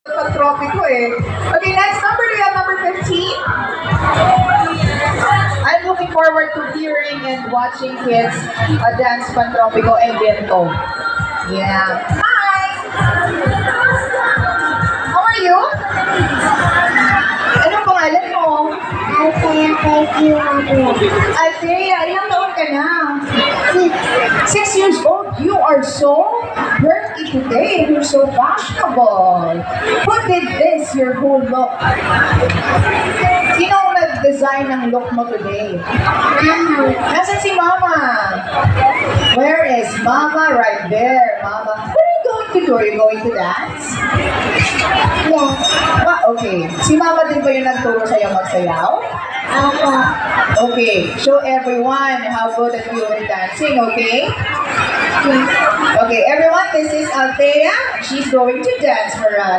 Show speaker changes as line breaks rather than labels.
Tropiko eh. Okay, next number, do you have number 15? I'm looking forward to hearing and watching kids dance Pantropico and Viento. Yeah. Hi! How are you? Anong pangalan mo?
Althea, thank you,
Althea, ilang taon ka na? 6 years old. You are so pretty today. You're so fashionable. Who did this, your whole look? Sino ang nag-design ng look mo today?
Mama.
Nasaan si Mama? Where is Mama? Right there, Mama. What are you going to do? Are you going to dance?
Yes.
Okay. Si Mama din ba yung nagturo sa'yo magsayaw?
Ako.
Okay. Show everyone how good at you in dancing, okay?
Yes.
Okay, everyone, this is Althea. She's going to dance for us.